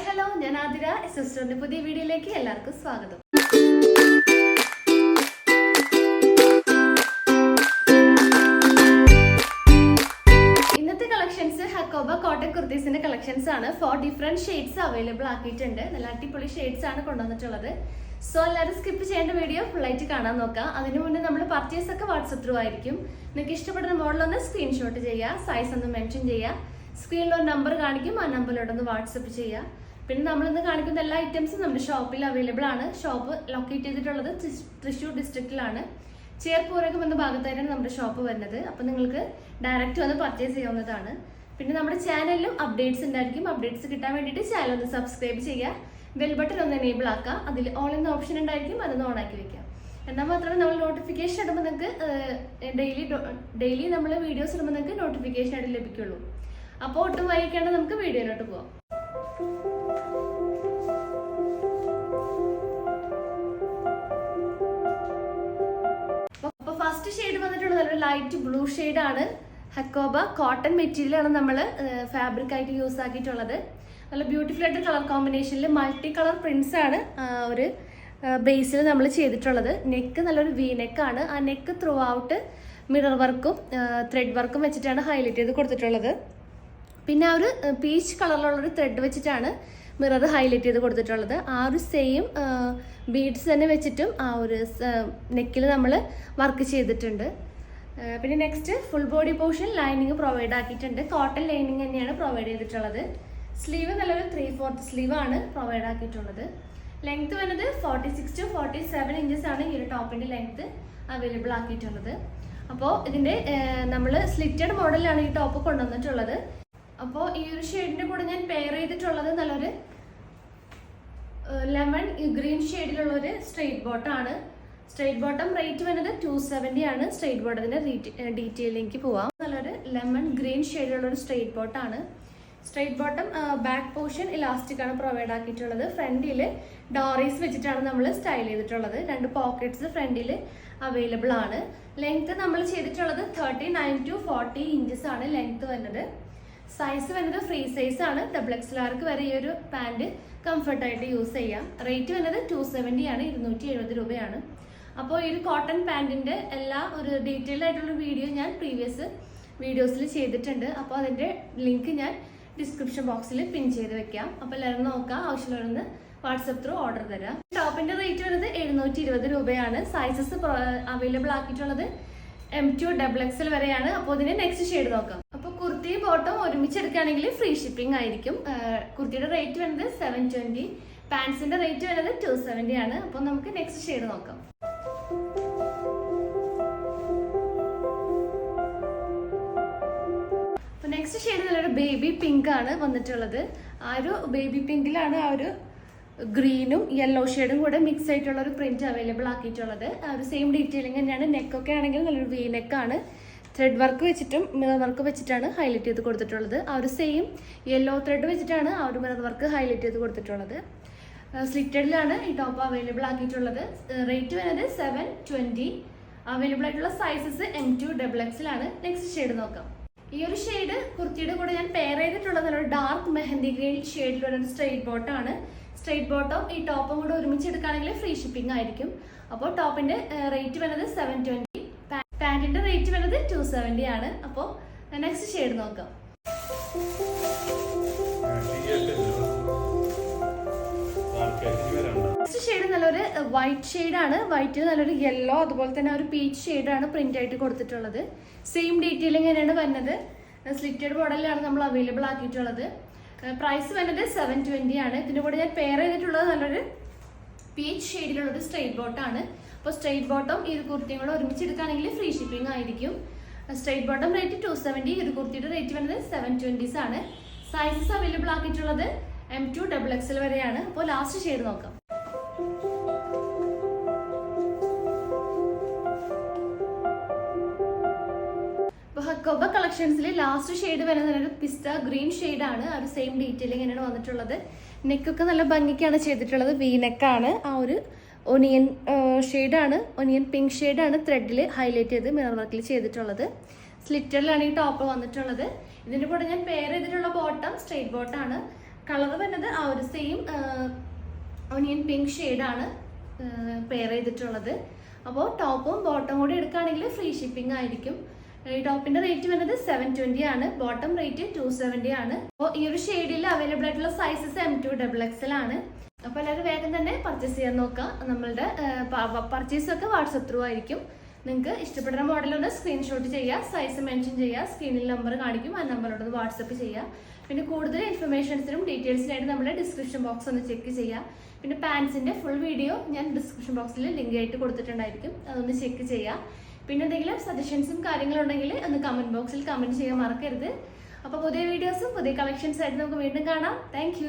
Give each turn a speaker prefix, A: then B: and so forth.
A: Hello, ഞാൻ ആതിര. സിസ്റ്ററിന്റെ പുതിയ വീഡിയോയിലേക്ക് എല്ലാവർക്കും സ്വാഗതം. ഇന്നത്തെ കളക്ഷൻസ് ഹക്കോബ കോട്ടൺ കുർത്തീസിന്റെ കളക്ഷൻസ് ആണ്. 4 ഡിഫറെന്റ് ഷെയ്ഡ്സ് അവൈലബിൾ ആക്കിയിട്ടുണ്ട്. നല്ല അടിപൊളി ഷെയ്ഡ്സ് ആണ് കൊണ്ടുവന്നിട്ടുള്ളത്. സോ എല്ലാവരും സ്കിപ്പ് ചെയ്യേണ്ട വീഡിയോ ഫുള്ളായിട്ട് കാണാൻ നോക്കാം. അതിനു മുന്നേ നമ്മൾ പർച്ചേസ് ഒക്കെ വാട്സപ്പ് ത്രൂ ആയിരിക്കും. നിങ്ങൾക്ക് ഇഷ്ടപ്പെടുന്ന മോഡലൊന്ന് സ്ക്രീൻഷോട്ട് ചെയ്യുക, സൈസ് ഒന്ന് മെൻഷൻ ചെയ്യുക. സ്ക്രീനിൽ ഒരു നമ്പർ കാണിക്കും, ആ നമ്പറിലോട്ടൊന്ന് വാട്സപ്പ് ചെയ്യുക. പിന്നെ നമ്മളിന്ന് കാണിക്കുന്ന എല്ലാ ഐറ്റംസും നമ്മുടെ ഷോപ്പിൽ അവൈലബിൾ ആണ്. ഷോപ്പ് ലൊക്കേറ്റ് ചെയ്തിട്ടുള്ളത് തൃശ്ശൂർ ഡിസ്ട്രിക്റ്റിലാണ്. ചേർപ്പൂരകം എന്ന ഭാഗത്തായിട്ടാണ് നമ്മുടെ ഷോപ്പ് വരുന്നത്. അപ്പോൾ നിങ്ങൾക്ക് ഡയറക്റ്റ് വന്ന് പർച്ചേസ് ചെയ്യാവുന്നതാണ്. പിന്നെ നമ്മുടെ ചാനലിലും അപ്ഡേറ്റ്സ് ഉണ്ടായിരിക്കും. അപ്ഡേറ്റ്സ് കിട്ടാൻ വേണ്ടിയിട്ട് ചാനൽ ഒന്ന് സബ്സ്ക്രൈബ് ചെയ്യുക, ബെൽ ബട്ടൺ ഒന്ന് എനേബിൾ ആക്കുക. അതിൽ ഓൾ എന്ന ഓപ്ഷൻ ഉണ്ടായിരിക്കും, അതൊന്ന് ഓൺ ആക്കി വെക്കുക. എന്നാൽ മാത്രമേ നമ്മൾ നോട്ടിഫിക്കേഷൻ ഇടുമ്പോൾ നിങ്ങൾക്ക് ഡെയിലി നമ്മൾ വീഡിയോസ് ഇടുമ്പോൾ നിങ്ങൾക്ക് നോട്ടിഫിക്കേഷൻ ആയിട്ട് ലഭിക്കുള്ളൂ. അപ്പോൾ ഒട്ടും വൈകിക്കാണ്ട് നമുക്ക് വീഡിയോയിലോട്ട് പോവാം. അപ്പോൾ ഫസ്റ്റ് ഷെയ്ഡ് വന്നിട്ടുള്ളത് ഒരു ലൈറ്റ് ബ്ലൂ ഷെയ്ഡാണ്. ഹക്കോബ കോട്ടൺ മെറ്റീരിയൽ ആണ് നമ്മൾ ഫാബ്രിക് ആയിട്ട് യൂസ് ആക്കിയിട്ടുള്ളത്. നല്ല ബ്യൂട്ടിഫുൾ ആയിട്ട് കളർ കോമ്പിനേഷനിൽ മൾട്ടി കളർ പ്രിന്റ്സ് ആണ് ഒരു ബേസിൽ നമ്മൾ ചെയ്തിട്ടുള്ളത്. നെക്ക് നല്ലൊരു വി നെക്കാണ്. ആ നെക്ക് ത്രൂ ഔട്ട് മിറർ വർക്കും ത്രെഡ് വർക്കും വെച്ചിട്ടാണ് ഹൈലൈറ്റ് ചെയ്ത് കൊടുത്തിട്ടുള്ളത്. പിന്നെ ആ ഒരു പീച്ച് കളറിലുള്ളൊരു ത്രെഡ് വെച്ചിട്ടാണ് മിറർ ഹൈലൈറ്റ് ചെയ്ത് കൊടുത്തിട്ടുള്ളത്. ആ ഒരു സെയിം ബീഡ്സ് തന്നെ വെച്ചിട്ടും ആ ഒരു നെക്കിൽ നമ്മൾ വർക്ക് ചെയ്തിട്ടുണ്ട്. പിന്നെ next full body portion lining provide ആക്കിയിട്ടുണ്ട്. കോട്ടൺ ലൈനിങ് തന്നെയാണ് പ്രൊവൈഡ് ചെയ്തിട്ടുള്ളത്. സ്ലീവ് നല്ലൊരു 3/4 സ്ലീവ് ആണ് പ്രൊവൈഡ് ആക്കിയിട്ടുള്ളത്. ലെങ്ത് വരുന്നത് 46 to 47 ഇഞ്ചസ് ആണ് ഈ ഒരു ടോപ്പിന്റെ ലെങ്ത് അവൈലബിൾ ആക്കിയിട്ടുള്ളത്. അപ്പോൾ ഇതിന്റെ നമ്മൾ സ്ലിറ്റഡ് മോഡലിലാണ് ഈ ടോപ്പ് കൊണ്ടുവന്നിട്ടുള്ളത്. അപ്പോൾ ഈ ഒരു ഷെയ്ഡിന്റെ കൂടെ ഞാൻ പെയർ ചെയ്തിട്ടുള്ളത് നല്ലൊരു ലെമൺ ഗ്രീൻ ഷെയ്ഡിലുള്ളൊരു സ്ട്രെയിറ്റ് ബോട്ടം ആണ്. സ്ട്രെയിറ്റ് ബോട്ടം റേറ്റ് വരുന്നത് 270 ആണ്. സ്ട്രെയിറ്റ് ബോട്ടത്തിന്റെ ഡീറ്റെയിലേക്ക് പോവാം. നല്ലൊരു ലെമൺ ഗ്രീൻ ഷെയ്ഡിലുള്ളൊരു സ്ട്രെയിറ്റ് ബോട്ടം ആണ്. Straight bottom back portion elastic ആണ് പ്രൊവൈഡ് ആക്കിയിട്ടുള്ളത്. ഫ്രണ്ടിൽ ഡോറീസ് വെച്ചിട്ടാണ് നമ്മൾ സ്റ്റൈൽ ചെയ്തിട്ടുള്ളത്. 2 പോക്കറ്റ്സ് ഫ്രണ്ടിൽ അവൈലബിൾ ആണ്. ലെങ്ത് നമ്മൾ ചെയ്തിട്ടുള്ളത് 39 to 40 ഇഞ്ചസ് ആണ് ലെങ്ത് വരുന്നത്. സൈസ് വരുന്നത് ഫ്രീ സൈസ് ആണ്. XXL വരെ ഈ ഒരു പാൻറ് കംഫർട്ടായിട്ട് യൂസ് ചെയ്യാം. റേറ്റ് വരുന്നത് 270 ആണ്, 270 രൂപയാണ്. അപ്പോൾ ഈ ഒരു കോട്ടൺ പാൻറ്റിൻ്റെ എല്ലാ ഒരു ഡീറ്റെയിൽഡ് ആയിട്ടുള്ള വീഡിയോ ഞാൻ പ്രീവിയസ് വീഡിയോസിൽ ചെയ്തിട്ടുണ്ട്. അപ്പോൾ അതിൻ്റെ ലിങ്ക് ഞാൻ ഡിസ്ക്രിപ്ഷൻ ബോക്സിൽ പിൻ ചെയ്ത് വെക്കാം. അപ്പോൾ എല്ലാവരും നോക്കാം, ആവശ്യമുള്ളവരൊന്ന് വാട്സപ്പ് ത്രൂ ഓർഡർ തരാം. ടോപ്പിൻ്റെ റേറ്റ് വരുന്നത് 720 രൂപയാണ്. സൈസസ് അവൈലബിൾ ആക്കിയിട്ടുള്ളത് M2 XXL വരെയാണ്. അപ്പോൾ ഇതിന് നെക്സ്റ്റ് ഷെയ്ഡ് നോക്കാം. അപ്പോൾ കുർത്തി ബോട്ടം ഒരുമിച്ചെടുക്കുകയാണെങ്കിൽ ഫ്രീ ഷിപ്പിംഗ് ആയിരിക്കും. കുർത്തിയുടെ റേറ്റ് വരുന്നത് 720, പാൻസിന്റെ റേറ്റ് വരുന്നത് 270 ആണ്. അപ്പോൾ നമുക്ക് നെക്സ്റ്റ് ഷെയ്ഡ് നോക്കാം. അപ്പോൾ നെക്സ്റ്റ് ഷെയ്ഡ് നല്ലൊരു ബേബി പിങ്ക് ആണ് വന്നിട്ടുള്ളത്. ആ ഒരു ബേബി പിങ്കിലാണ് ആ ഒരു ഗ്രീനും യെല്ലോ ഷെയ്ഡും കൂടെ മിക്സ് ആയിട്ടുള്ള ഒരു പ്രിന്റ് അവൈലബിൾ ആക്കിയിട്ടുള്ളത്. ആ ഒരു സെയിം ഡീറ്റെയിലിംഗ് തന്നെയാണ്. നെക്കൊക്കെ ആണെങ്കിൽ നല്ലൊരു വി നെക്കാണ്. ത്രെഡ് വർക്ക് വെച്ചിട്ടും മിറർ വർക്ക് വെച്ചിട്ടാണ് ഹൈലൈറ്റ് ചെയ്ത് കൊടുത്തിട്ടുള്ളത്. ആ ഒരു സെയിം യെല്ലോ ത്രെഡ് വെച്ചിട്ടാണ് ആ ഒരു മിറർ വർക്ക് ഹൈലൈറ്റ് ചെയ്ത് കൊടുത്തിട്ടുള്ളത്. സ്ലിറ്റഡിലാണ് ഈ ടോപ്പ് അവൈലബിൾ ആക്കിയിട്ടുള്ളത്. റേറ്റ് വരുന്നത് 720. അവൈലബിൾ ആയിട്ടുള്ള സൈസസ് M2 XXL ആണ്. നെക്സ്റ്റ് ഷെയ്ഡ് നോക്കാം. ഈ ഒരു ഷെയ്ഡ് കുർത്തിയുടെ കൂടെ ഞാൻ പെയർ ചെയ്തിട്ടുള്ളത് നല്ലൊരു ഡാർക്ക് മെഹന്തി ഗ്രീൻ ഷെയ്ഡിലുള്ള ഒരു സ്ട്രെയിറ്റ് ബോട്ടം ആണ്. സ്ട്രെയിറ്റ് ബോട്ടം ഈ ടോപ്പും കൂടെ ഒരുമിച്ചെടുക്കുകയാണെങ്കിൽ ഫ്രീ ഷിപ്പിംഗ് ആയിരിക്കും. അപ്പോൾ ടോപ്പിന്റെ റേറ്റ് വരുന്നത് 720, പാൻറ്റിന്റെ റേറ്റ് വരുന്നത് 270 ആണ്. അപ്പോൾ നെക്സ്റ്റ് ഷെയ്ഡ് നോക്കാം. നെക്സ്റ്റ് ഷെയ്ഡ് നല്ലൊരു വൈറ്റ് ഷെയ്ഡാണ്. വൈറ്റിൽ നല്ലൊരു യെല്ലോ അതുപോലെ തന്നെ ഒരു പീച്ച് ഷെയ്ഡാണ് പ്രിന്റ് ആയിട്ട് കൊടുത്തിട്ടുള്ളത്. സെയിം ഡീറ്റെയിലിംഗ് തന്നെയാണ് വരുന്നത്. സ്ലിറ്റഡ് മോഡലിലാണ് നമ്മൾ അവൈലബിൾ ആക്കിയിട്ടുള്ളത്. പ്രൈസ് വരുന്നത് 720 ആണ്. ഇതിൻ്റെ കൂടെ ഞാൻ പെയർ ചെയ്തിട്ടുള്ളത് നല്ലൊരു പീച്ച് ഷെയ്ഡിലുള്ളൊരു സ്ട്രെയിറ്റ് ബോട്ടം ആണ്. അപ്പോൾ സ്ട്രെയിറ്റ് ബോട്ടം ഈ ഒരു കുർത്തിയും കൂടെ ഒരുമിച്ചെടുക്കുകയാണെങ്കിൽ ഫ്രീ ഷിപ്പിംഗ് ആയിരിക്കും. സ്ട്രെയിറ്റ് ബോട്ടം റേറ്റ് 270, ഈ ഒരു കുർത്തിയുടെ റേറ്റ് വരുന്നത് 720 ആണ്. സൈസസ് അവൈലബിൾ ആക്കിയിട്ടുള്ളത് M2 XXL വരെയാണ്. അപ്പോൾ ലാസ്റ്റ് ഷെയ്ഡ് നോക്കാം. ഹക്കോബ കളക്ഷൻസിൽ ലാസ്റ്റ് ഷെയ്ഡ് വരുന്നത് ഒരു പിസ്ത ഗ്രീൻ ഷെയ്ഡാണ്. ആ ഒരു സെയിം ഡീറ്റെയിലിംഗ് തന്നെയാണ് വന്നിട്ടുള്ളത്. നെക്കൊക്കെ നല്ല ഭംഗിക്കാണ് ചെയ്തിട്ടുള്ളത്. വി നെക്കാണ്. ആ ഒരു ഒനിയൻ ഷെയ്ഡാണ്, ഒനിയൻ പിങ്ക് ഷെയ്ഡാണ് ത്രെഡിൽ ഹൈലൈറ്റ് ചെയ്ത് മിറർ വർക്കിൽ ചെയ്തിട്ടുള്ളത്. സ്ലിറ്ററിലാണ് ഈ ടോപ്പ് വന്നിട്ടുള്ളത്. ഇതിൻ്റെ കൂടെ ഞാൻ പെയർ ചെയ്തിട്ടുള്ള ബോട്ടം സ്ട്രെയിറ്റ് ബോട്ടാണ്. കളർ വരുന്നത് ആ ഒരു സെയിം ഒനിയൻ പിങ്ക് ഷെയ്ഡാണ് പെയർ ചെയ്തിട്ടുള്ളത്. അപ്പോൾ ടോപ്പും ബോട്ടം കൂടി എടുക്കുകയാണെങ്കിൽ ഫ്രീ ഷിപ്പിംഗ് ആയിരിക്കും. ഈ ടോപ്പിന്റെ റേറ്റ് വരുന്നത് 720 ആണ്, ബോട്ടം റേറ്റ് 270 ആണ്. അപ്പോൾ ഈ ഒരു ഷെയ്ഡിൽ അവൈലബിൾ ആയിട്ടുള്ള സൈസസ് M2 XXL ആണ്. അപ്പോൾ എല്ലാവരും വേഗം തന്നെ പർച്ചേസ് ചെയ്യാൻ നോക്കാം. നമ്മളുടെ പർച്ചേസ് ഒക്കെ വാട്സപ്പ് ത്രൂ ആയിരിക്കും. നിങ്ങൾക്ക് ഇഷ്ടപ്പെടുന്ന മോഡലൊന്ന് സ്ക്രീൻഷോട്ട് ചെയ്യുക, സൈസ് മെൻഷൻ ചെയ്യുക, സ്ക്രീനിൽ നമ്പർ കാണിക്കും, ആ നമ്പറിലോട്ട് വാട്സപ്പ് ചെയ്യുക. പിന്നെ കൂടുതൽ ഇൻഫർമേഷൻസിനും ഡീറ്റെയിൽസിനായിട്ട് നമ്മുടെ ഡിസ്ക്രിപ്ഷൻ ബോക്സ് ഒന്ന് ചെക്ക് ചെയ്യുക. പിന്നെ പാൻസിന്റെ ഫുൾ വീഡിയോ ഞാൻ ഡിസ്ക്രിപ്ഷൻ ബോക്സിൽ ലിങ്ക് ആയിട്ട് കൊടുത്തിട്ടുണ്ടായിരിക്കും, അതൊന്ന് ചെക്ക് ചെയ്യുക. പിന്നെ എന്തെങ്കിലും സജഷൻസും കാര്യങ്ങളും ഉണ്ടെങ്കിൽ ഒന്ന് കമന്റ് ബോക്സിൽ കമന്റ് ചെയ്യാൻ മറക്കരുത്. അപ്പോൾ പുതിയ വീഡിയോസും പുതിയ കളക്ഷൻസ് ആയിട്ട് നമുക്ക് വീണ്ടും കാണാം. താങ്ക്